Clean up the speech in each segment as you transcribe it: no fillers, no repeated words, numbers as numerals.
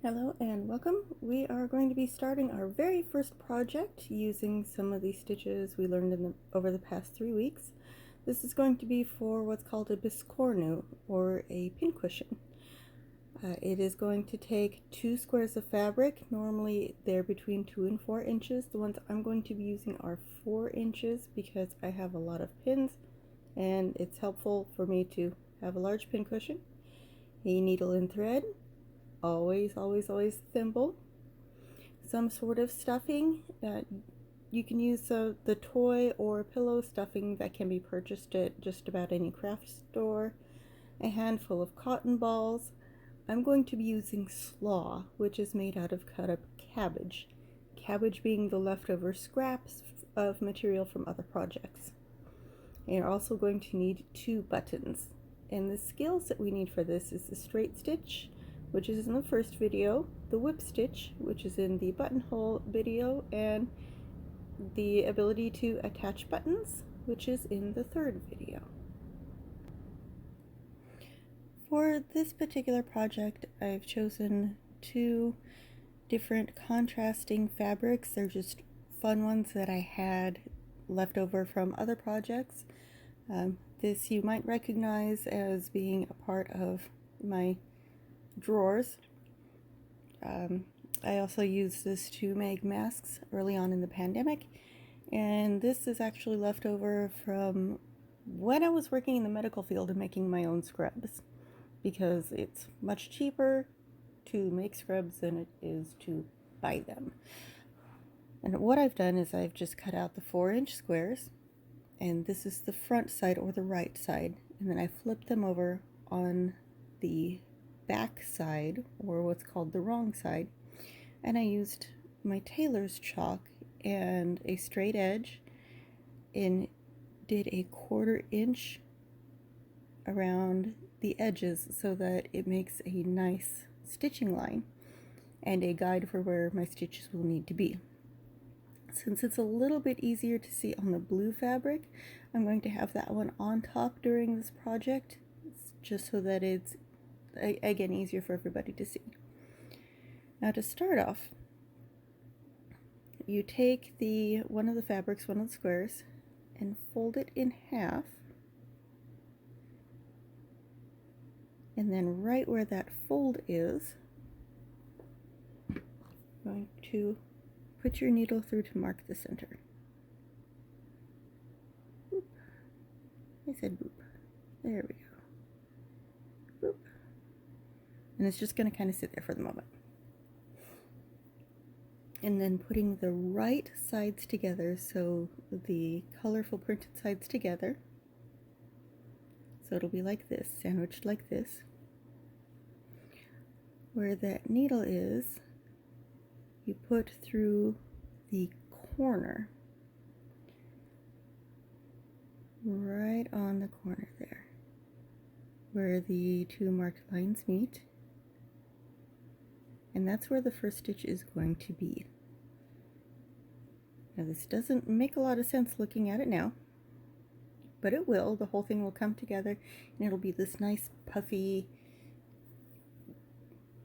Hello and welcome. We are going to be starting our very first project using some of these stitches we learned over the past 3 weeks. This is going to be for what's called a Biscornu, or a pincushion. It is going to take 2 squares of fabric. Normally they're between 2 and 4 inches. The ones I'm going to be using are 4 inches because I have a lot of pins and it's helpful for me to have a large pincushion. A needle and thread. Always thimble, some sort of stuffing. You can use the toy or pillow stuffing that can be purchased at just about any craft store, a handful of cotton balls. I'm going to be using slaw, which is made out of cut up cabbage being the leftover scraps of material from other projects. And you're also going to need 2 buttons, and the skills that we need for this is the straight stitch, which is in the first video, the whip stitch, which is in the buttonhole video, and the ability to attach buttons, which is in the third video. For this particular project, I've chosen 2 different contrasting fabrics. They're just fun ones that I had left over from other projects. This you might recognize as being a part of my drawers. I also used this to make masks early on in the pandemic, and this is actually left over from when I was working in the medical field and making my own scrubs, because it's much cheaper to make scrubs than it is to buy them. And what I've done is I've just cut out the 4-inch squares, and this is the front side or the right side, and then I flipped them over on the back side, or what's called the wrong side, and I used my tailor's chalk and a straight edge and did a 1/4 inch around the edges so that it makes a nice stitching line and a guide for where my stitches will need to be. Since it's a little bit easier to see on the blue fabric, I'm going to have that one on top during this project, just so that it's again easier for everybody to see. Now, to start off, you take one of the fabrics, one of the squares, and fold it in half, and then right where that fold is, you're going to put your needle through to mark the center. Boop. I said boop. There we go. Boop. And it's just going to kind of sit there for the moment. And then putting the right sides together, so the colorful printed sides together. So it'll be like this, sandwiched like this. Where that needle is, you put through the corner, right on the corner there, where the 2 marked lines meet. And that's where the first stitch is going to be. Now, this doesn't make a lot of sense looking at it now, but it will. The whole thing will come together and it'll be this nice puffy,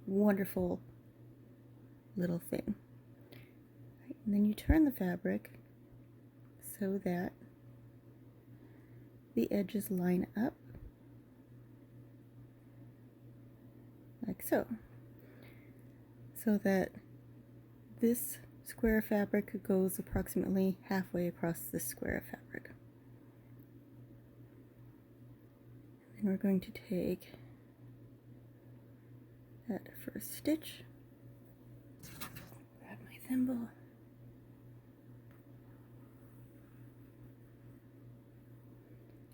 wonderful little thing. Right, and then you turn the fabric so that the edges line up like so, so that this square of fabric goes approximately halfway across this square of fabric. And we're going to take that first stitch, grab my thimble,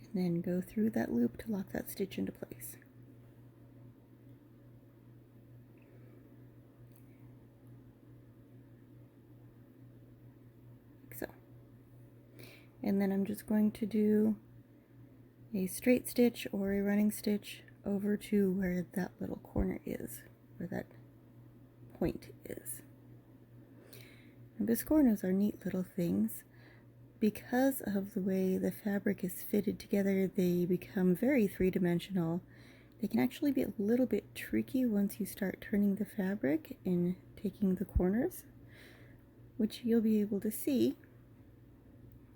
and then go through that loop to lock that stitch into place. So, and then I'm just going to do a straight stitch or a running stitch over to where that little corner is, where that point is. And Biscornus are neat little things. Because of the way the fabric is fitted together, they become very 3-dimensional They can actually be a little bit tricky once you start turning the fabric and taking the corners, which you'll be able to see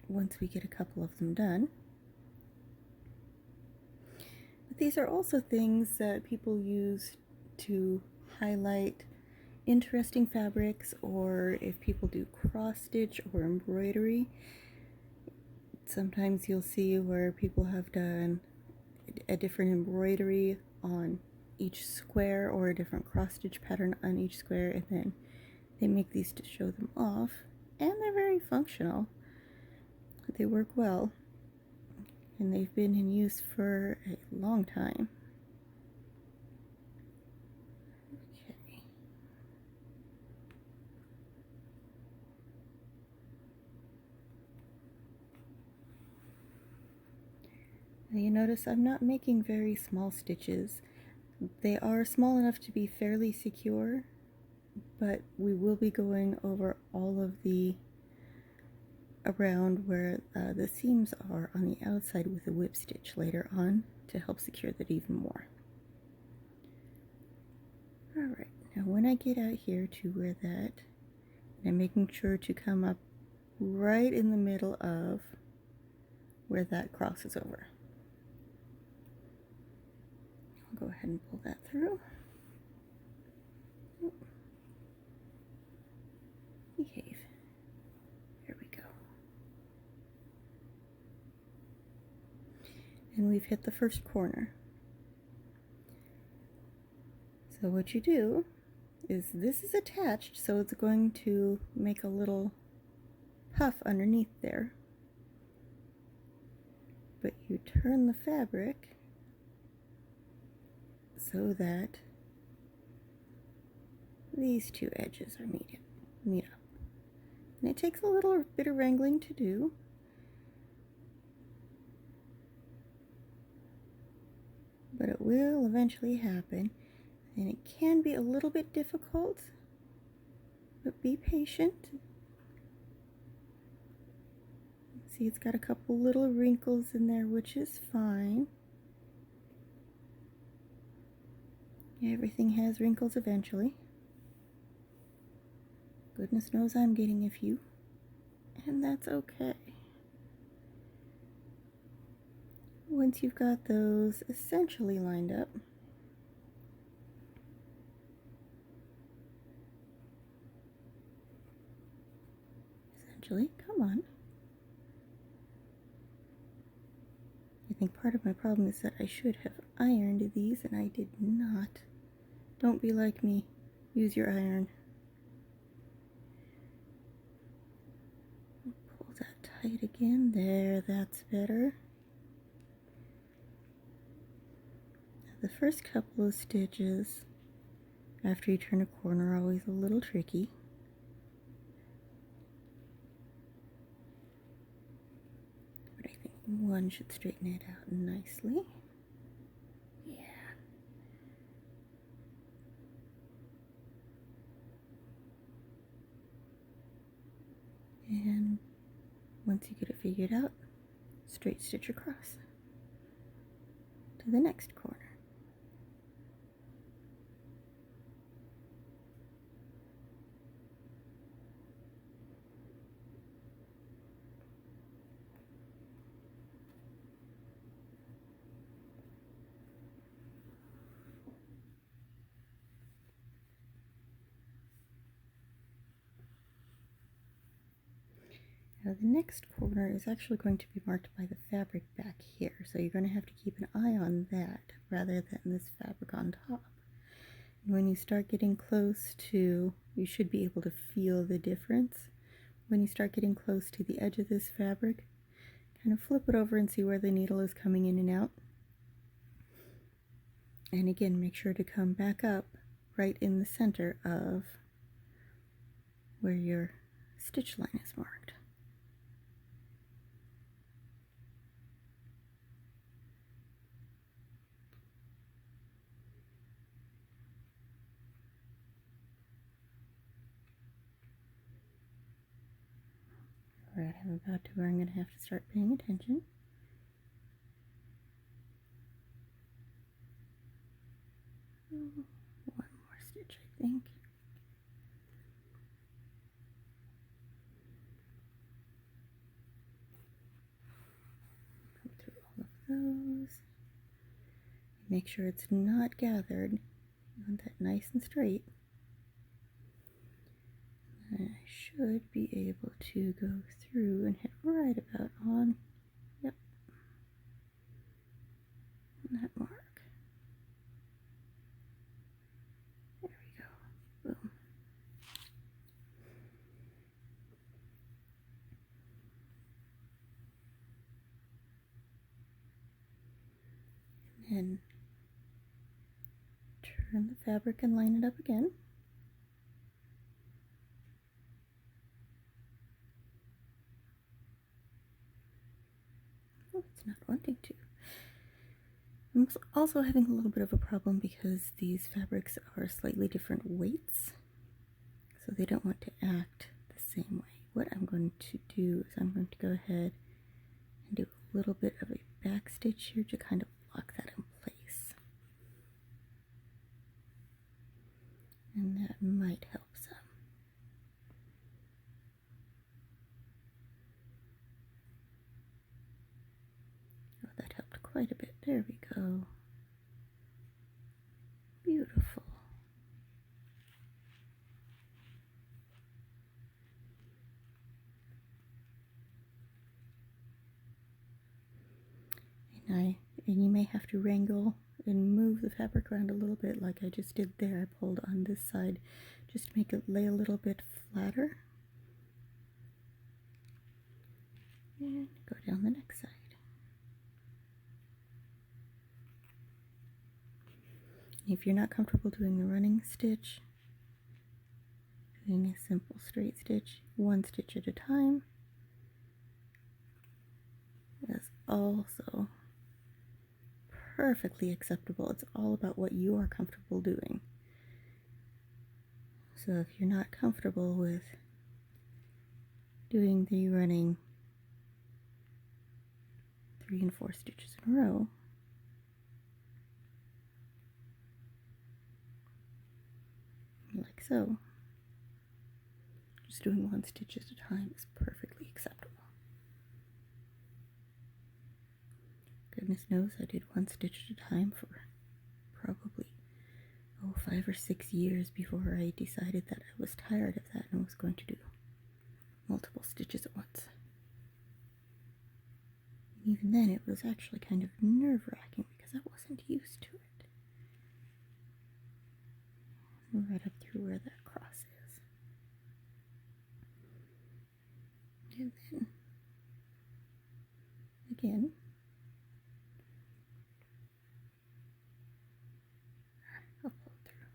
once we get a couple of them done. But these are also things that people use to highlight interesting fabrics, or if people do cross stitch or embroidery. Sometimes you'll see where people have done a different embroidery on each square or a different cross stitch pattern on each square, and then they make these to show them off, and they're very functional. They work well, and they've been in use for a long time. Okay. Now you notice I'm not making very small stitches. They are small enough to be fairly secure, but we will be going over all of the around where the seams are on the outside with a whip stitch later on to help secure that even more. Alright, now when I get out here to where that, I'm making sure to come up right in the middle of where that crosses over. I'll go ahead and pull that through. Behave. There we go. And we've hit the first corner. So what you do is, this is attached, so it's going to make a little puff underneath there. But you turn the fabric so that these two edges are meet up. And it takes a little bit of wrangling to do. But it will eventually happen. And it can be a little bit difficult, but be patient. See, it's got a couple little wrinkles in there, which is fine. Everything has wrinkles eventually. Goodness knows I'm getting a few, and that's okay. Once you've got those essentially lined up, come on. I think part of my problem is that I should have ironed these and I did not. Don't be like me. Use your iron. Pull that tight again. There, that's better. The first couple of stitches after you turn a corner are always a little tricky. One should straighten it out nicely. Yeah. And once you get it figured out, straight stitch across to the next corner. Now the next corner is actually going to be marked by the fabric back here, so you're going to have to keep an eye on that rather than this fabric on top. And when you start getting close to, you should be able to feel the difference. When you start getting close to the edge of this fabric, kind of flip it over and see where the needle is coming in and out. And again, make sure to come back up right in the center of where your stitch line is marked. Alright, I'm about to where I'm going to have to start paying attention. One more stitch, I think. Come through all of those. Make sure it's not gathered. You want that nice and straight. And I should be able to go through and hit right about on, yep, that mark. There we go. Boom. And then turn the fabric and line it up again. Oh, it's not wanting to. I'm also having a little bit of a problem because these fabrics are slightly different weights, so they don't want to act the same way. What I'm going to do is I'm going to go ahead and do a little bit of a back stitch here to kind of lock that in place. And that might help some. Oh, that helped quite a bit. There we go. Beautiful. And you may have to wrangle and move the fabric around a little bit like I just did there. I pulled on this side just to make it lay a little bit flatter. And go down the next side. If you're not comfortable doing the running stitch, doing a simple straight stitch, one stitch at a time, is also perfectly acceptable. It's all about what you are comfortable doing. So if you're not comfortable with doing the running 3 and 4 stitches in a row, like so, just doing 1 stitch at a time is perfectly acceptable. Goodness knows I did 1 stitch at a time for probably 5 or 6 years before I decided that I was tired of that and was going to do multiple stitches at once. And even then it was actually kind of nerve-wracking because I wasn't used to it. Right up through where that cross is. And then again, I'll pull through.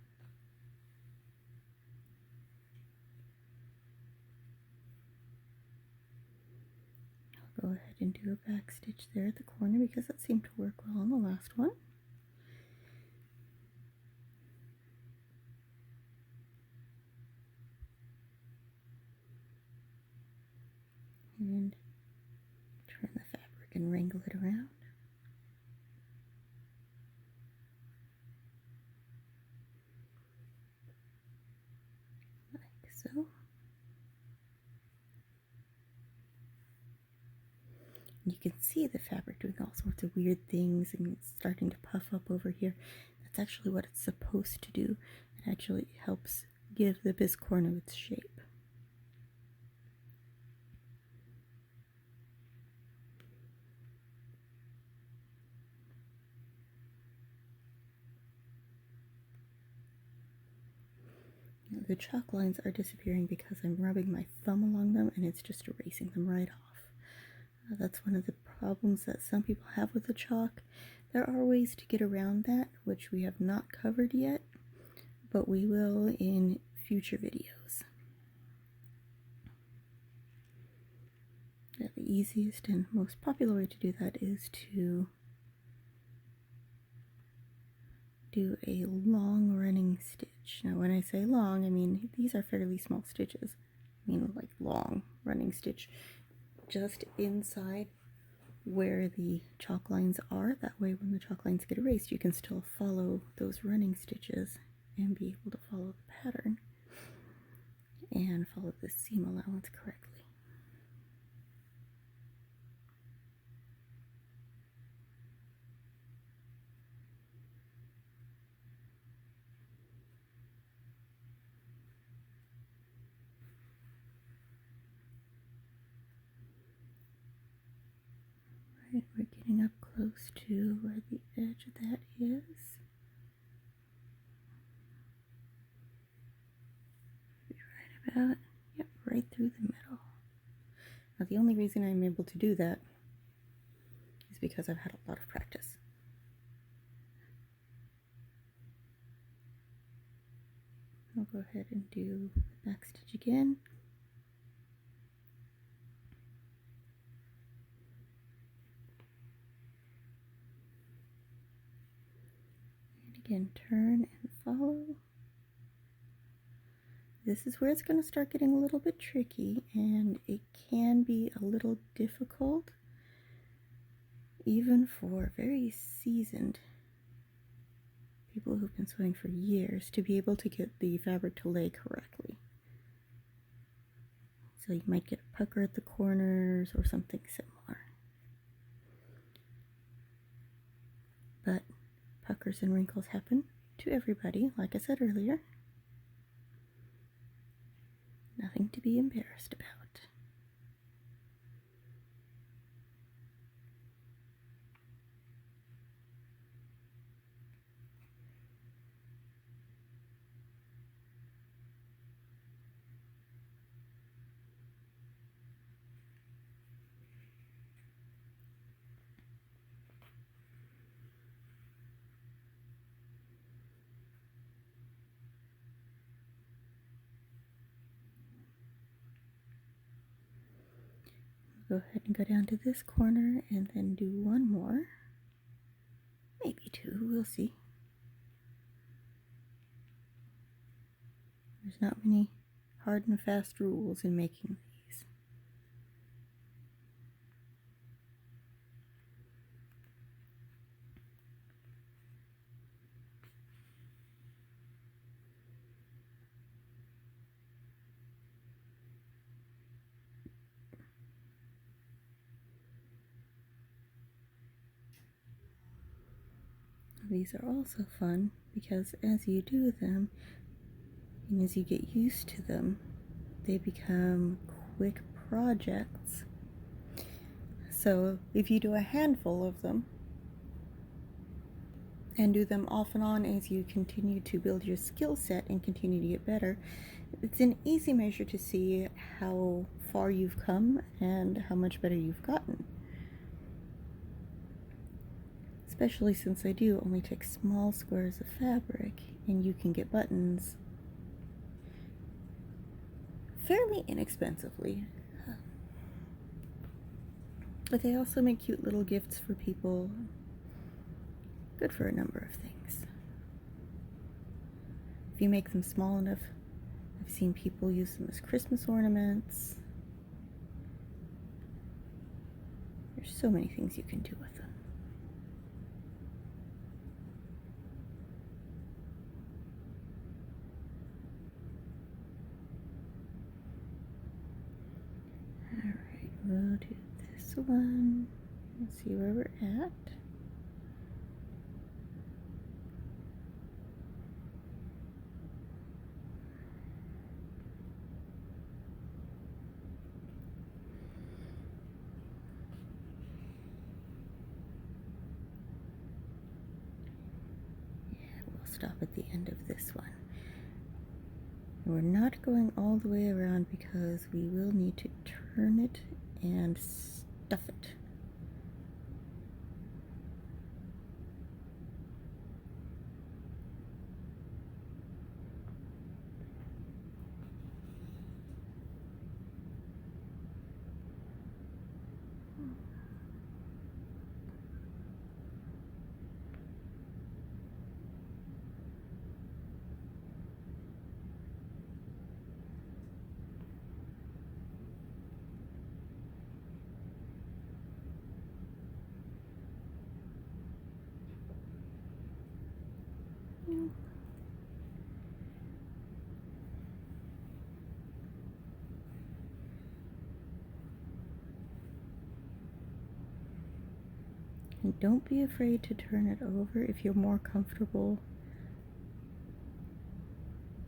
I'll go ahead and do a back stitch there at the corner because that seemed to work well on the last one. And turn the fabric and wrangle it around. Like so. You can see the fabric doing all sorts of weird things and it's starting to puff up over here. That's actually what it's supposed to do. It actually helps give the Biscornu its shape. The chalk lines are disappearing because I'm rubbing my thumb along them and it's just erasing them right off. That's one of the problems that some people have with the chalk. There are ways to get around that, which we have not covered yet, but we will in future videos. The easiest and most popular way to do that is to do a long running stitch. Now when I say long, I mean these are fairly small stitches. I mean like long running stitch just inside where the chalk lines are. That way when the chalk lines get erased, you can still follow those running stitches and be able to follow the pattern and follow the seam allowance correctly. Right, we're getting up close to where the edge of that is. Right about, yep, right through the middle. Now the only reason I'm able to do that is because I've had a lot of practice. I'll go ahead and do the back stitch again. And again, turn and follow. This is where it's going to start getting a little bit tricky, and it can be a little difficult even for very seasoned people who've been sewing for years to be able to get the fabric to lay correctly. So you might get a pucker at the corners or something similar. But puckers and wrinkles happen to everybody, like I said earlier. Nothing to be embarrassed about. Go ahead and go down to this corner and then do one more, maybe two, we'll see. There's not many hard and fast rules in making these. These are also fun because as you do them and as you get used to them, they become quick projects. So if you do a handful of them and do them off and on as you continue to build your skill set and continue to get better, it's an easy measure to see how far you've come and how much better you've gotten. Especially since I do only take small squares of fabric and you can get buttons fairly inexpensively. But they also make cute little gifts for people. Good for a number of things. If you make them small enough, I've seen people use them as Christmas ornaments. There's so many things you can do with them. Alright, we'll do this one. Let's see where we're at. Stop at the end of this one. We're not going all the way around because we will need to turn it and stuff it. And don't be afraid to turn it over if you're more comfortable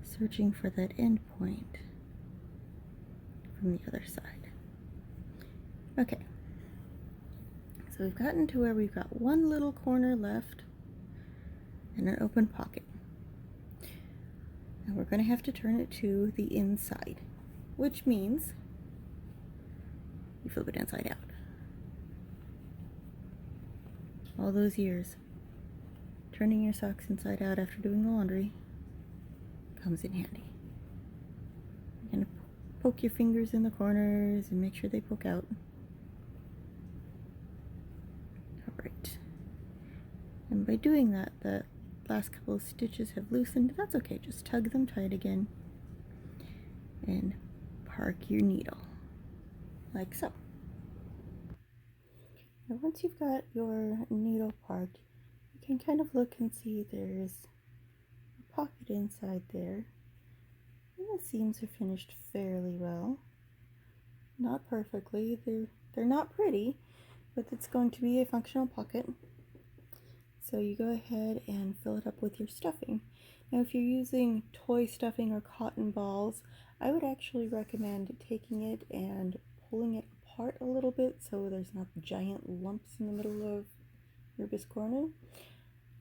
searching for that end point from the other side. Okay, so we've gotten to where we've got one little corner left and an open pocket. Now we're going to have to turn it to the inside, which means you flip it inside out. All those years turning your socks inside out after doing the laundry comes in handy. You're going to poke your fingers in the corners and make sure they poke out. Alright. And by doing that, the last couple of stitches have loosened. That's okay, just tug them tight again and park your needle, like so. Now once you've got your needle parked, you can kind of look and see there's a pocket inside there. And the seams are finished fairly well. Not perfectly, they're not pretty, but it's going to be a functional pocket. So you go ahead and fill it up with your stuffing. Now if you're using toy stuffing or cotton balls, I would actually recommend taking it and pulling it apart a little bit so there's not giant lumps in the middle of your Biscornu.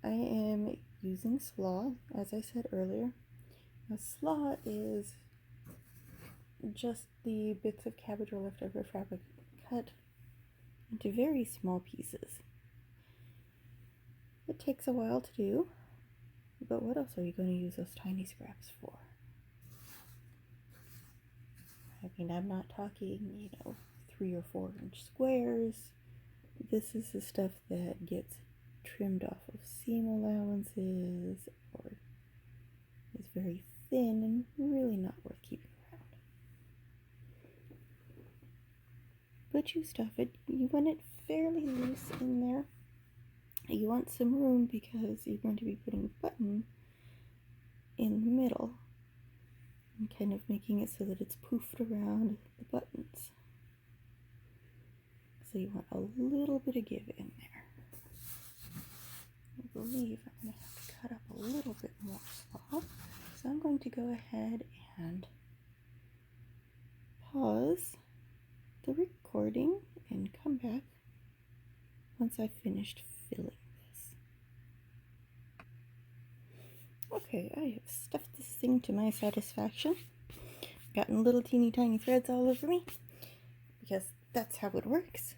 I am using slaw, as I said earlier. Now slaw is just the bits of cabbage or leftover fabric cut into very small pieces. It takes a while to do, but what else are you going to use those tiny scraps for? I mean, I'm not talking, 3 or 4 inch squares. This is the stuff that gets trimmed off of seam allowances or is very thin and really not worth keeping around. But you stuff it, you want it fairly loose in there. You want some room because you're going to be putting a button in the middle and kind of making it so that it's poofed around the buttons. So you want a little bit of give in there. I believe I'm going to have to cut up a little bit more slaw. So I'm going to go ahead and pause the recording and come back once I've finished filling this. Okay, I have stuffed this thing to my satisfaction. Gotten little teeny tiny threads all over me because that's how it works.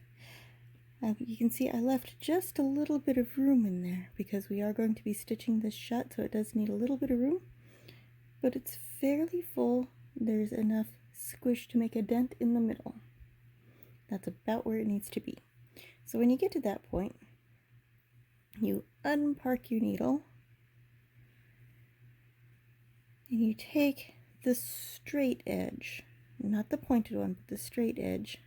You can see I left just a little bit of room in there because we are going to be stitching this shut, so it does need a little bit of room, but it's fairly full. There's enough squish to make a dent in the middle. That's about where it needs to be. So when you get to that point, you unpark your needle and you take the straight edge, not the pointed one, but the straight edge,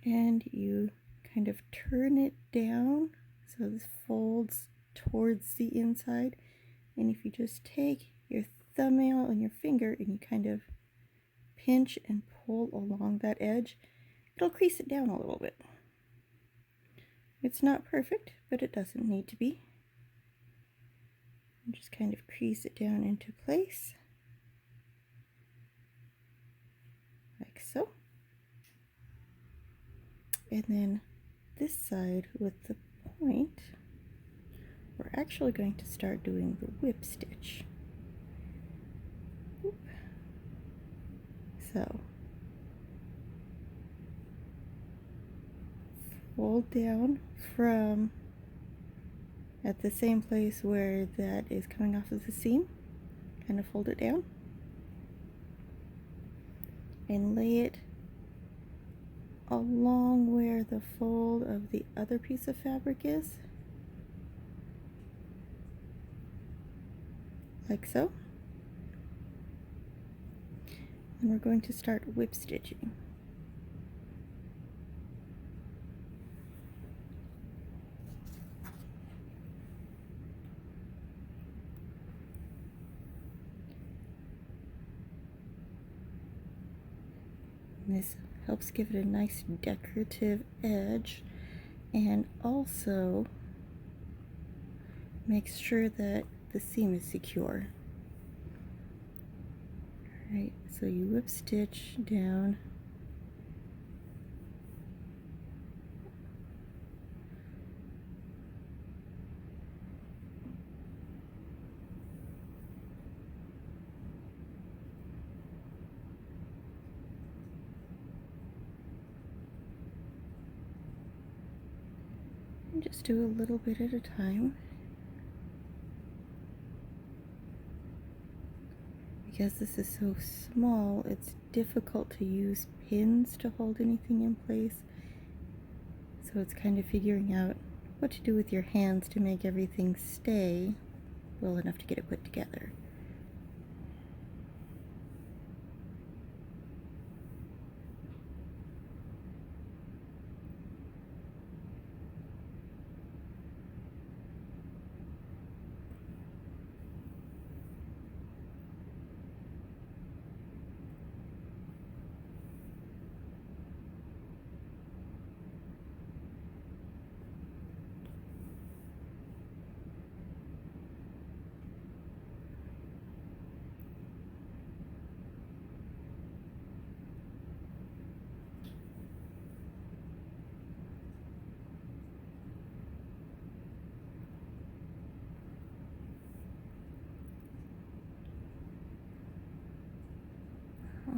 and you kind of turn it down so this folds towards the inside. And if you just take your thumbnail and your finger and you kind of pinch and pull along that edge, it'll crease it down a little bit. It's not perfect, but it doesn't need to be. And just kind of crease it down into place, like so. And then this side with the point, we're actually going to start doing the whip stitch. Oop. So fold down from at the same place where that is coming off of the seam, kind of fold it down and lay it along where the fold of the other piece of fabric is, like so. And we're going to start whip stitching. This helps give it a nice decorative edge, and also makes sure that the seam is secure. Alright, so you whip stitch down. And just do a little bit at a time. Because this is so small, it's difficult to use pins to hold anything in place. So it's kind of figuring out what to do with your hands to make everything stay well enough to get it put together.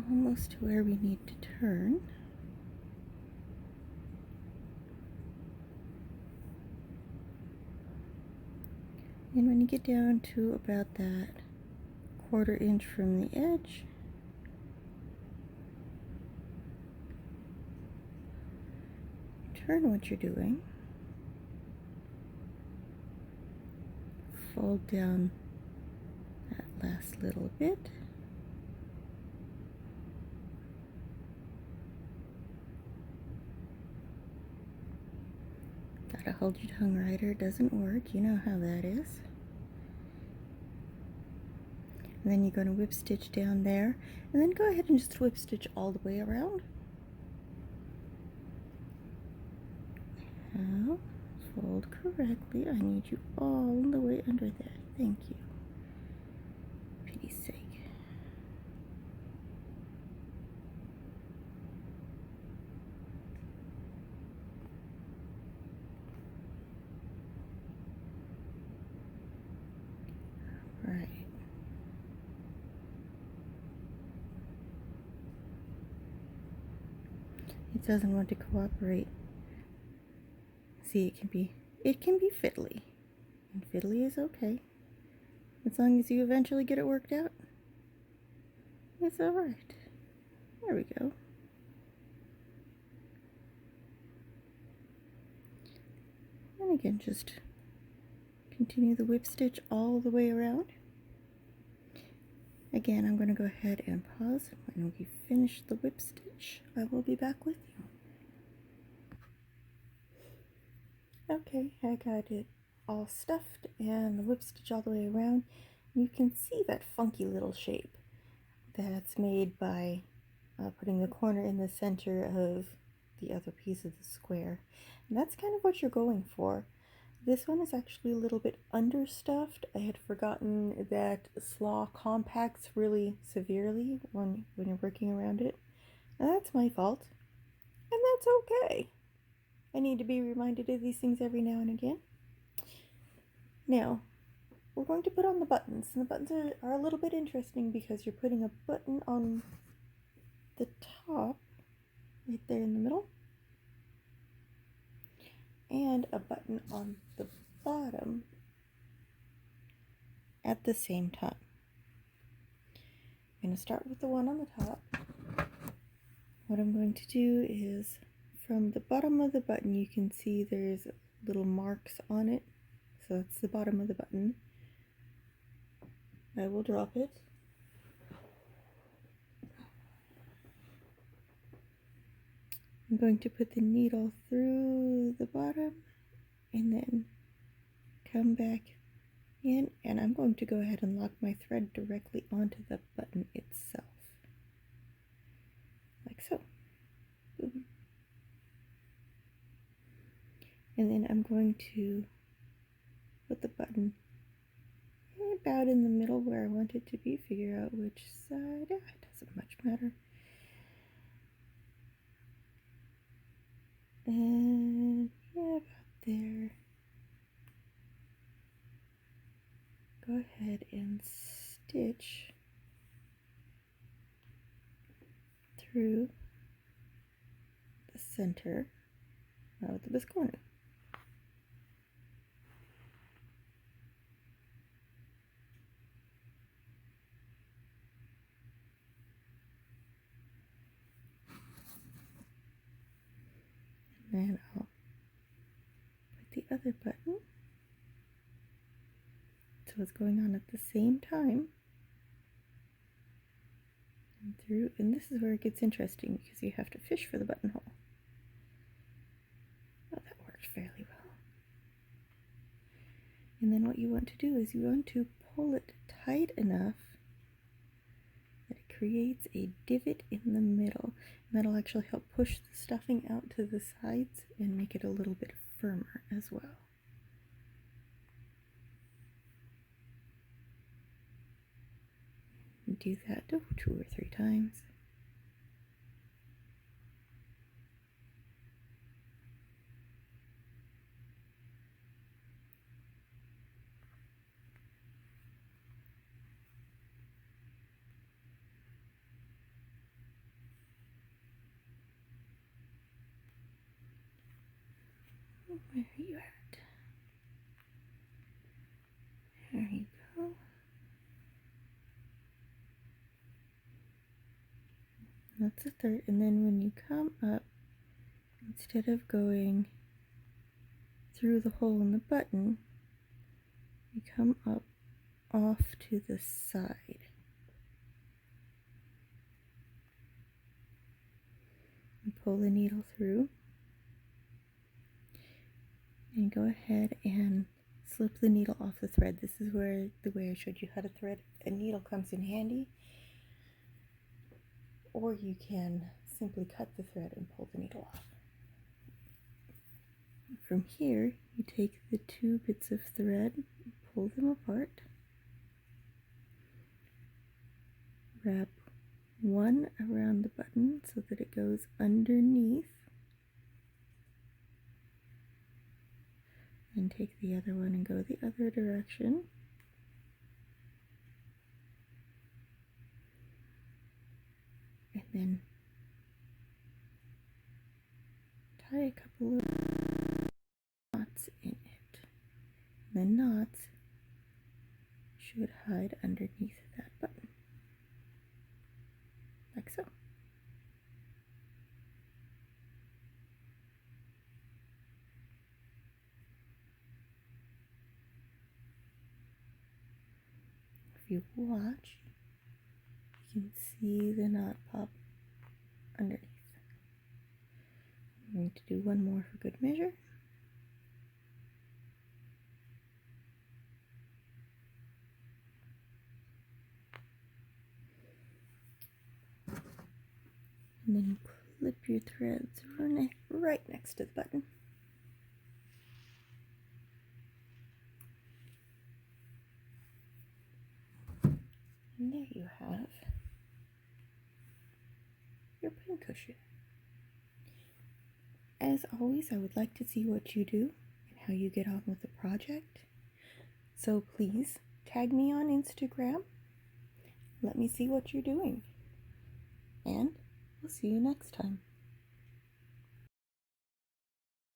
Almost to where we need to turn. And when you get down to about that 1/4 inch from the edge, turn what you're doing, fold down that last little bit, gotta hold your tongue right or it doesn't work, you know how that is. And then you're going to whip stitch down there, and then go ahead and just whip stitch all the way around. Now, fold correctly. I need you all the way under there. Thank you. Pity's sake. Right. It doesn't want to cooperate. See, it can be fiddly. And fiddly is okay. As long as you eventually get it worked out, it's alright. There we go. And again, just continue the whip stitch all the way around. Again, I'm going to go ahead and pause. When we finish the whip stitch, I will be back with you. Okay, I got it all stuffed and the whip stitch all the way around. You can see that funky little shape that's made by putting the corner in the center of the other piece of the square. And that's kind of what you're going for. This one is actually a little bit understuffed. I had forgotten that slaw compacts really severely when you're working around it. And that's my fault. And that's okay. I need to be reminded of these things every now and again. Now, we're going to put on the buttons. And the buttons are a little bit interesting because you're putting a button on the top, right there in the middle, and a button on the bottom at the same time. I'm going to start with the one on the top. What I'm going to do is, from the bottom of the button, you can see there's little marks on it. So that's the bottom of the button. I will drop it. I'm going to put the needle through the bottom and then come back in, and I'm going to go ahead and lock my thread directly onto the button itself, like so. And then I'm going to put the button about in the middle where I want it to be. Figure out which side. It doesn't much matter. And yeah, about there. Go ahead and stitch through the center of the Biscornu. And then I'll put the other button so it's going on at the same time. And through, and this is where it gets interesting because you have to fish for the buttonhole. Oh, that worked fairly well. And then what you want to do is you want to pull it tight enough that it creates a divot in the middle. And that'll actually help push the stuffing out to the sides and make it a little bit firmer as well. And do that 2 or 3 times. Where are you at? There you go. That's the third. And then when you come up, instead of going through the hole in the button, you come up off to the side. And pull the needle through. And go ahead and slip the needle off the thread. This is where the way I showed you how to thread a needle comes in handy. Or you can simply cut the thread and pull the needle off. From here, you take the 2 bits of thread, pull them apart, wrap one around the button so that it goes underneath, and take the other one and go the other direction. And then tie a couple of knots in it. The knots should hide underneath that button, like so. If you watch, you can see the knot pop underneath. I'm going to do one more for good measure. And then clip your threads right next to the button. And there you have your pincushion. As always, I would like to see what you do and how you get on with the project. So please tag me on Instagram. Let me see what you're doing. And we'll see you next time.